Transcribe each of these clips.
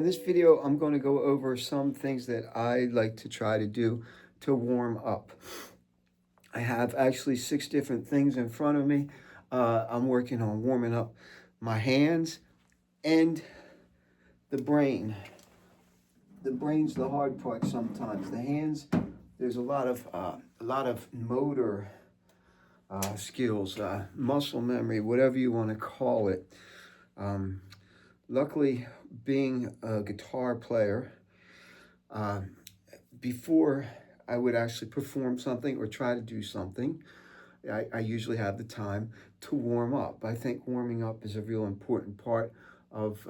this video, I'm going to go over some things that I like to try to do to warm up. I have actually 6 different things in front of me. I'm working on warming up my hands and the brain. The brain's the hard part sometimes. The hands, there's a lot of motor skills, muscle memory, whatever you want to call it. Luckily, being a guitar player, before I would actually perform something or try to do something, I usually have the time to warm up. I think warming up is a real important part of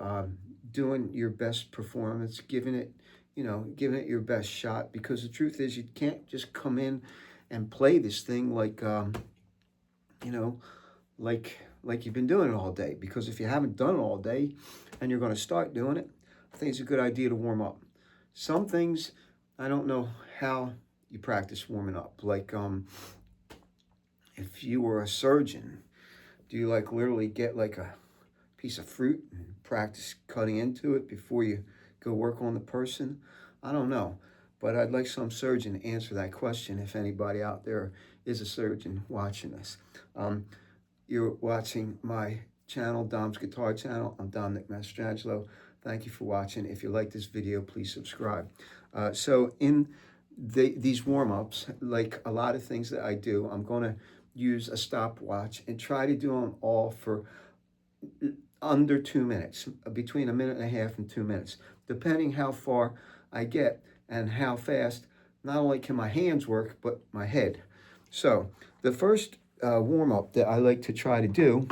doing your best performance, giving it your best shot, because the truth is you can't just come in and play this thing like you've been doing it all day, because if you haven't done it all day and you're going to start doing it, I think it's a good idea to warm up. Some things, I don't know how you practice warming up. Like, if you were a surgeon, do you literally get a piece of fruit and practice cutting into it before you go work on the person? I don't know, but I'd like some surgeon to answer that question if anybody out there is a surgeon watching this. You're watching my channel, Dom's Guitar Channel. I'm Dominic Mastrangelo. Thank you for watching. If you like this video, please subscribe. So in these warm-ups, like a lot of things that I do, I'm going to use a stopwatch and try to do them all for under 2 minutes, between 1.5 minutes and 2 minutes, depending how far I get and how fast not only can my hands work, but my head. So the first warm-up that I like to try to do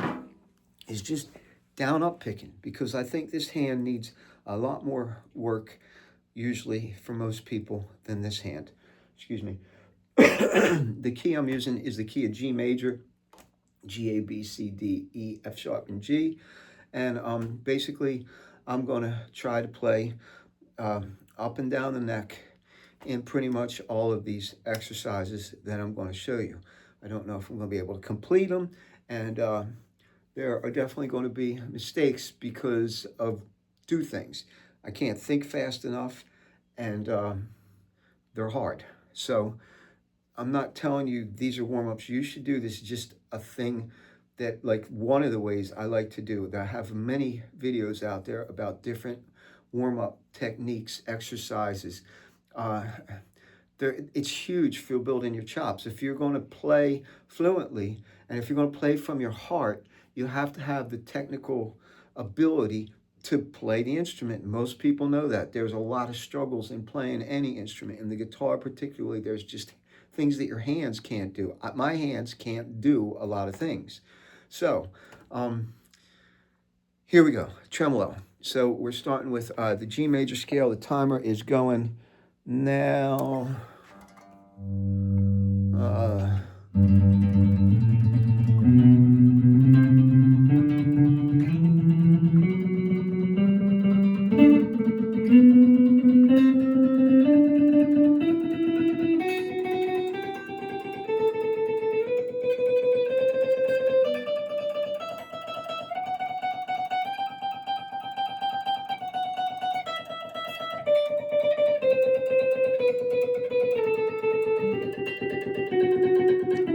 is just down up picking, because I think this hand needs a lot more work usually for most people than this hand. Excuse me. The key I'm using is the key of G major, G, A, B, C, D, E, F sharp, and G. And basically I'm going to try to play up and down the neck in pretty much all of these exercises that I'm going to show you. I don't know if I'm going to be able to complete them, and there are definitely going to be mistakes because of 2 things. I can't think fast enough, and they're hard. So I'm not telling you these are warm-ups you should do. This is just a thing that, one of the ways I like to do. I have many videos out there about different warm-up techniques, exercises. It's huge for building your chops. If you're going to play fluently, and if you're going to play from your heart, you have to have the technical ability to play the instrument. Most people know that. There's a lot of struggles in playing any instrument. In the guitar particularly, there's just things that your hands can't do. My hands can't do a lot of things. So here we go, tremolo. So we're starting with the G major scale. The timer is going now.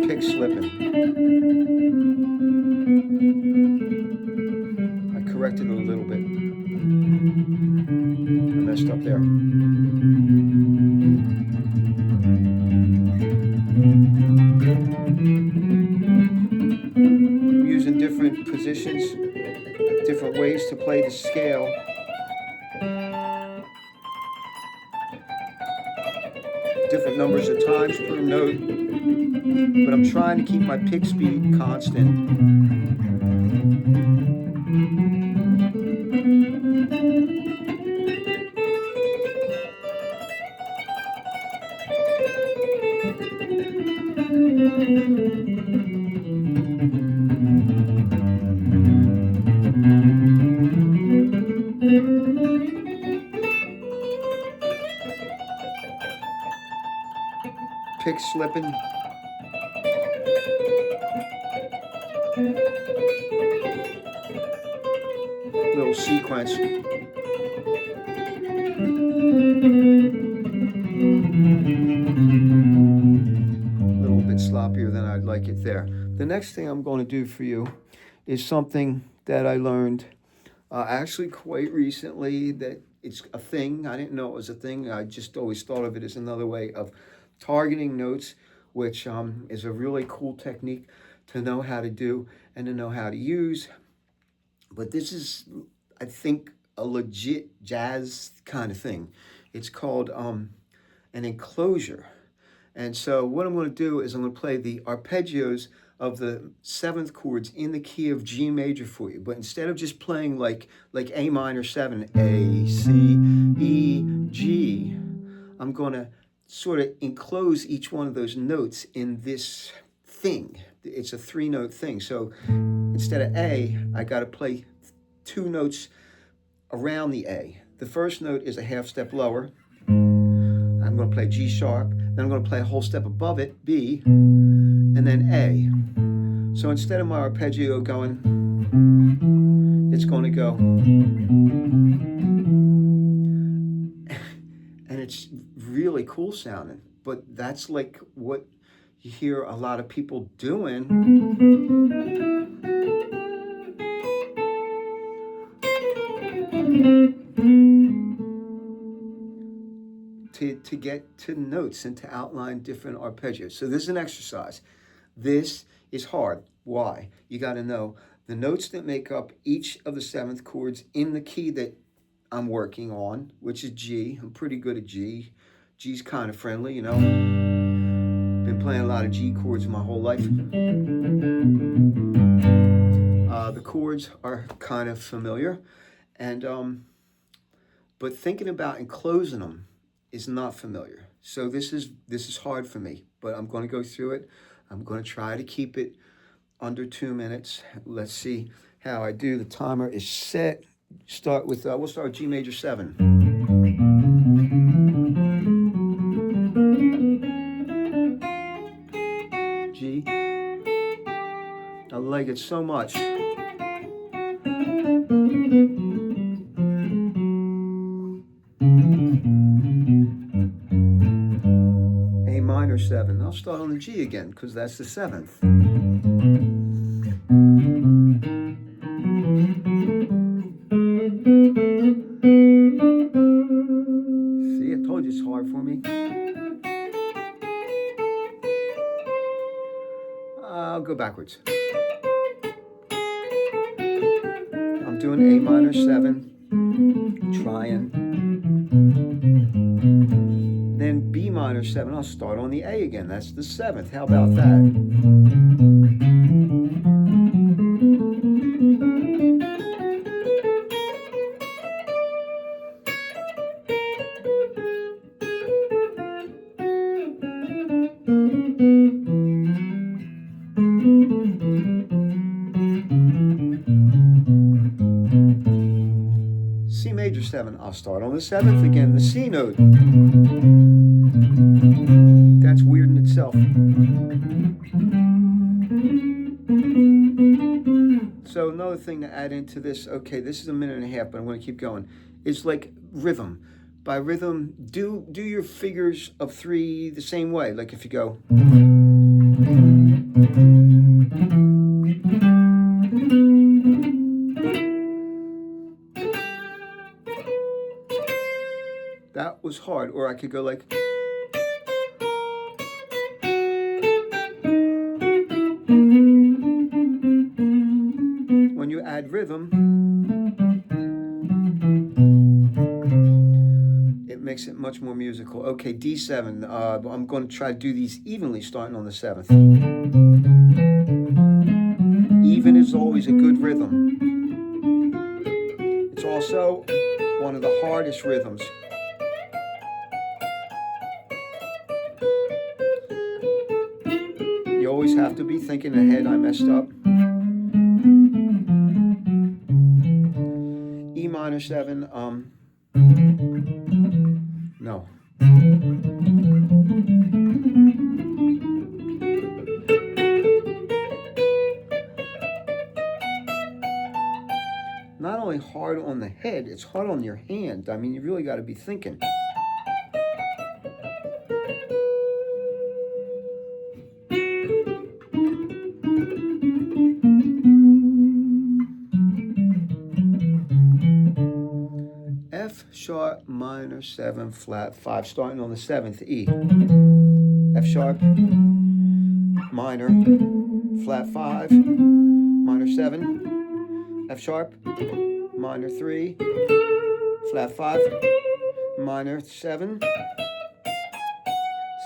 Pick slipping. I corrected it a little bit. I messed up there. I'm using different positions, different ways to play the scale. Different numbers of times per note, but I'm trying to keep my pick speed constant. Pick slipping. Little sequence. little bit sloppier than I'd like it there. The next thing I'm going to do for you is something that I learned actually quite recently, that it's a thing. I didn't know it was a thing. I just always thought of it as another way of targeting notes, which is a really cool technique to know how to do and to know how to use. But this is, I think, a legit jazz kind of thing. It's called an enclosure. And so what I'm going to do is I'm going to play the arpeggios of the seventh chords in the key of G major for you. But instead of just playing like A minor 7, A, C, E, G, I'm going to sort of enclose each one of those notes in this thing. It's a 3-note thing. So instead of A, I got to play 2 notes around the A. The first note is a half step lower. I'm going to play G sharp, then I'm going to play a whole step above it, B, and then A. So instead of my arpeggio going, it's going to go, and it's really cool sounding, but that's like what you hear a lot of people doing. To get to notes and to outline different arpeggios. So this is an exercise. This is hard. Why? You got to know the notes that make up each of the seventh chords in the key that I'm working on, which is G. I'm pretty good at G. G's kind of friendly, you know. Been playing a lot of G chords my whole life. The chords are kind of familiar, and but thinking about enclosing them is not familiar. So this is hard for me, but I'm going to go through it. I'm going to try to keep it under 2 minutes. Let's see how I do. The timer is set. Start with we'll start with G major 7. G. I like it so much. Minor 7. I'll start on the G again because that's the 7th. See, I told you it's hard for me. I'll go backwards. I'm doing A minor 7, trying. Then B minor 7, I'll start on the A again. That's the 7th. How about that? C major 7, I'll start on the 7th again, the C note. That's weird in itself. So another thing to add into this, okay, this is a minute and a half, but I'm going to keep going, is like rhythm. By rhythm, do your figures of 3 the same way. Like if you go, that was hard. Or I could go like, when you add rhythm, it makes it much more musical. Okay, D7. I'm going to try to do these evenly, starting on the 7th. Even is always a good rhythm. It's also one of the hardest rhythms. You always have to be thinking ahead. I messed up. E minor 7, no. Not only hard on the head, it's hard on your hand. I mean, you really got to be thinking. sharp, minor, 7, flat, 5, starting on the 7th, E. F sharp, minor, flat 5, minor 7, F sharp, minor 3, flat 5, minor 7.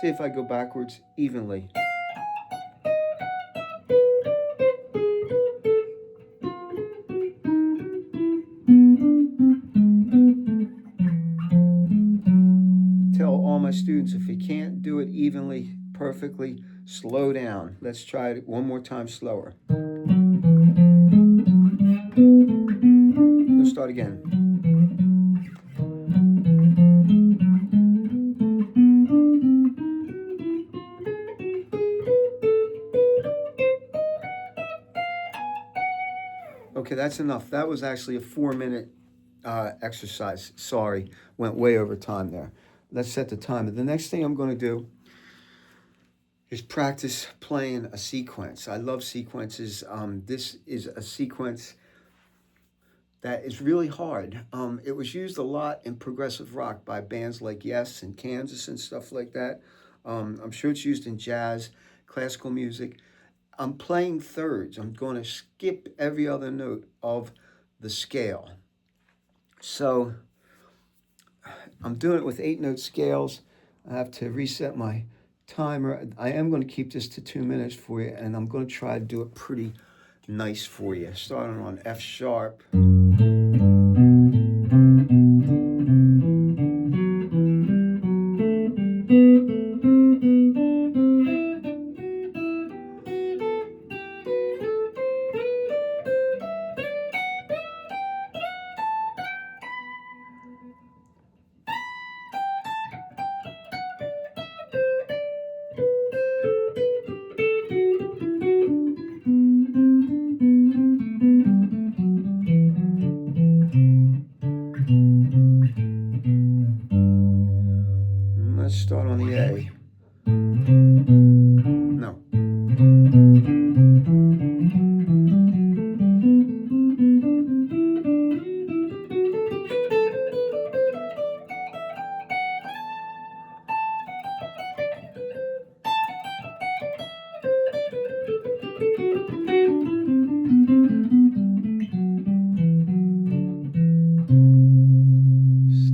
See if I go backwards evenly. Tell all my students, if you can't do it evenly, perfectly, slow down. Let's try it one more time slower. Let's start again. Okay, that's enough. That was actually a 4-minute exercise. Sorry, went way over time there. Let's set the timer. The next thing I'm going to do is practice playing a sequence. I love sequences. This is a sequence that is really hard. It was used a lot in progressive rock by bands like Yes and Kansas and stuff like that. I'm sure it's used in jazz, classical music. I'm playing thirds. I'm going to skip every other note of the scale. So I'm doing it with 8-note scales. I have to reset my timer. I am going to keep this to 2 minutes for you, and I'm going to try to do it pretty nice for you. Starting on F sharp. Let's start on the A. No.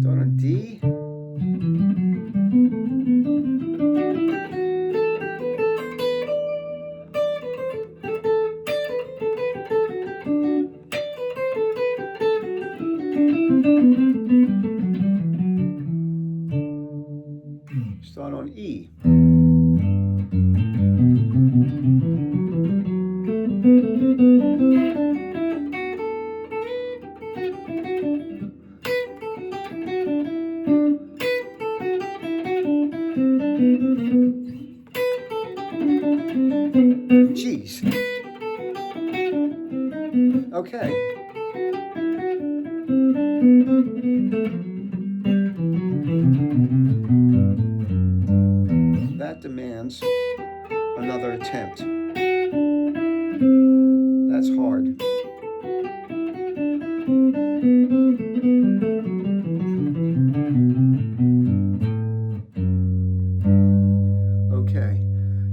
Start on D. Start on E. G's. Okay. That demands another attempt. That's hard. Okay.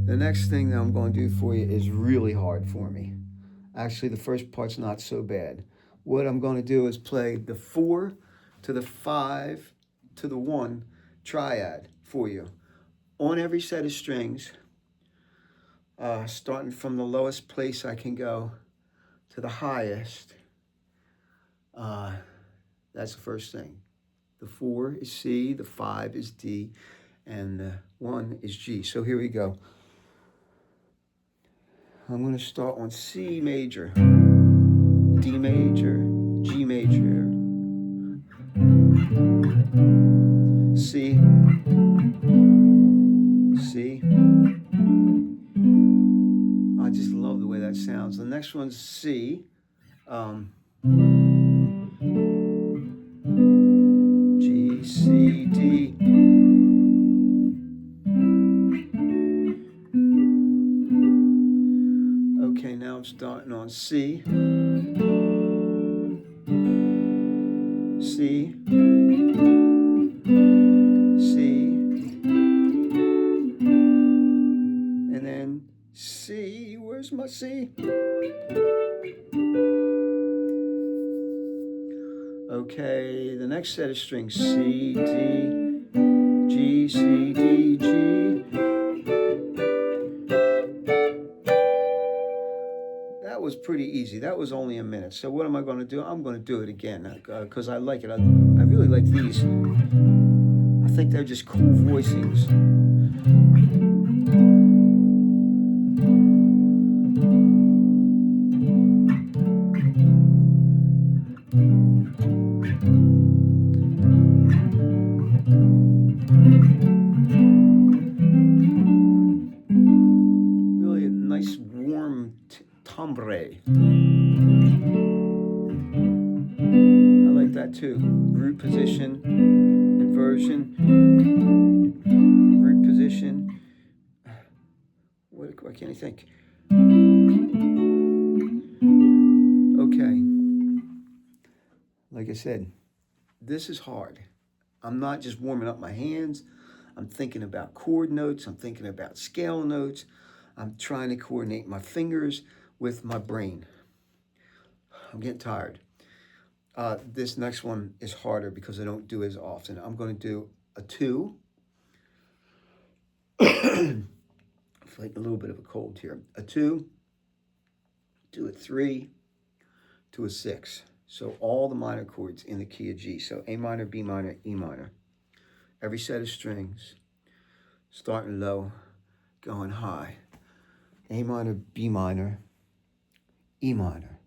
The next thing that I'm going to do for you is really hard for me. Actually, the first part's not so bad. What I'm going to do is play the 4 to the 5 to the 1 triad for you on every set of strings, starting from the lowest place I can go to the highest. That's the first thing. The 4 is C, the 5 is D, and the 1 is G. So here we go. I'm going to start on C major, D major, G major, C, C. I just love the way that sounds. The next one's C, G, C, D. Okay, now I'm starting on C, C, Where's my C? Okay, the next set of strings, C, D, G, C, D, G. That was pretty easy. That was only a minute. So what am I going to do? I'm going to do it again because I like it. I really like these. I think they're just cool voicings. Really a nice warm timbre. I like that too. Root position, inversion, root position. Why can't I think? Okay. Like I said, this is hard. I'm not just warming up my hands. I'm thinking about chord notes. I'm thinking about scale notes. I'm trying to coordinate my fingers with my brain. I'm getting tired. This next one is harder because I don't do it as often. I'm going to do a 2. It's like a little bit of a cold here. A 2, to a 3, to a 6. So all the minor chords in the key of G. So A minor, B minor, E minor. Every set of strings, starting low, going high. A minor, B minor, E minor,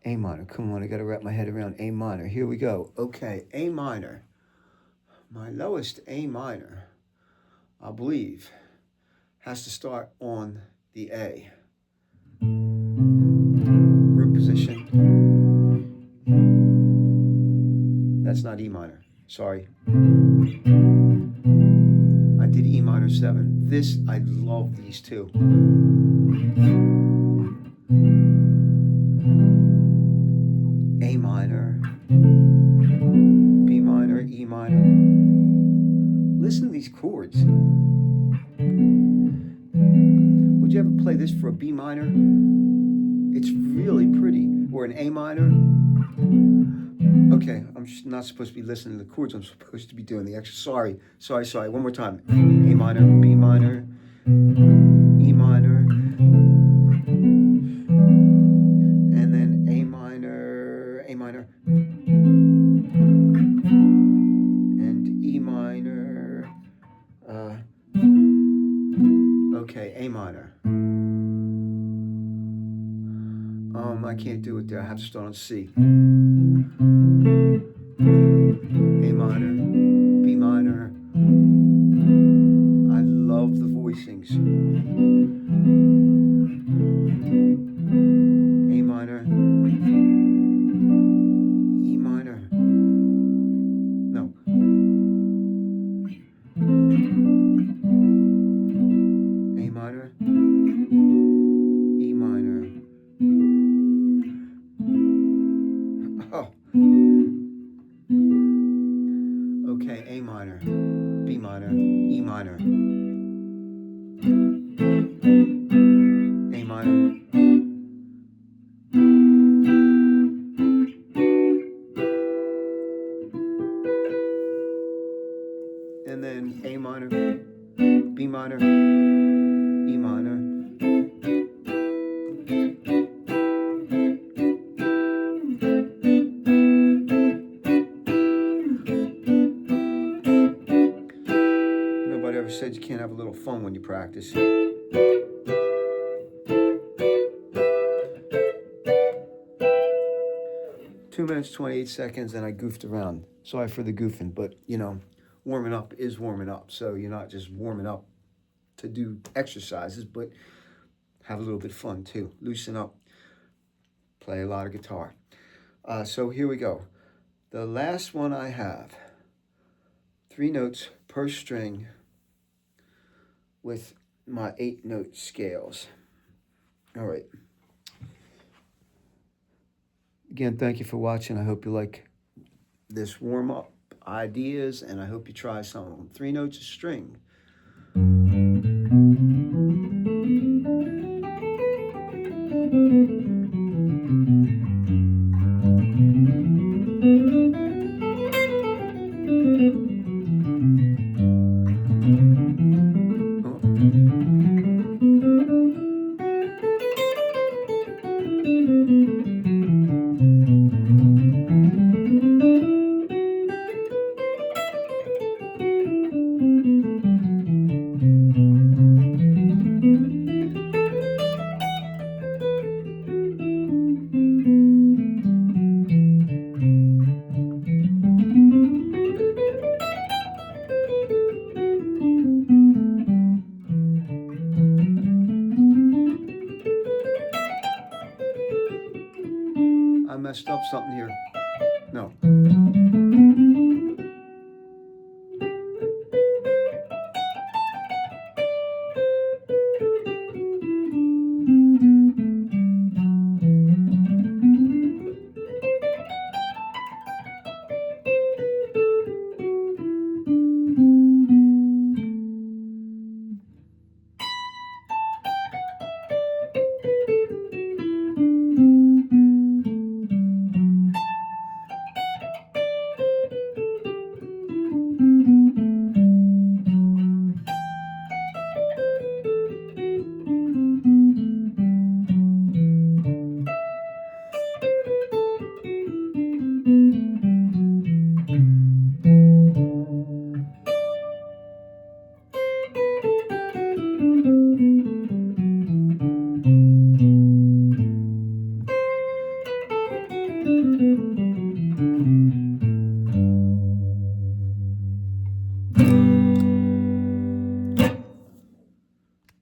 A minor. Come on, I got to wrap my head around A minor. Here we go. Okay, A minor. My lowest A minor, I believe, has to start on the A. Root position. That's not E minor. Sorry. I did E minor 7. This, I love these two. A minor, B minor, E minor. Listen to these chords. Would you ever play this for a B minor? It's really pretty. Or an A minor. Okay, I'm just not supposed to be listening to the chords. I'm supposed to be doing the extra. Sorry. One more time. A minor, B minor, E minor, and then A minor, and E minor. Okay, A minor. I can't do it there. I have to start on C. A minor, B minor. I love the voicings. A minor, E minor. No. A minor, E minor. Oh. Okay, A minor, B minor, E minor. A minor. And then A minor, B minor, E minor. Nobody ever said you can't have a little fun when you practice. 2 minutes, 28 seconds, and I goofed around. Sorry for the goofing, but, you know, warming up is warming up. So you're not just warming up to do exercises, but have a little bit of fun, too. Loosen up. Play a lot of guitar. So here we go. The last one I have, 3 notes per string with my 8-note scales. All right. Again, thank you for watching. I hope you like this warm-up ideas, and I hope you try some of them. 3 notes a string. I messed up something here. No.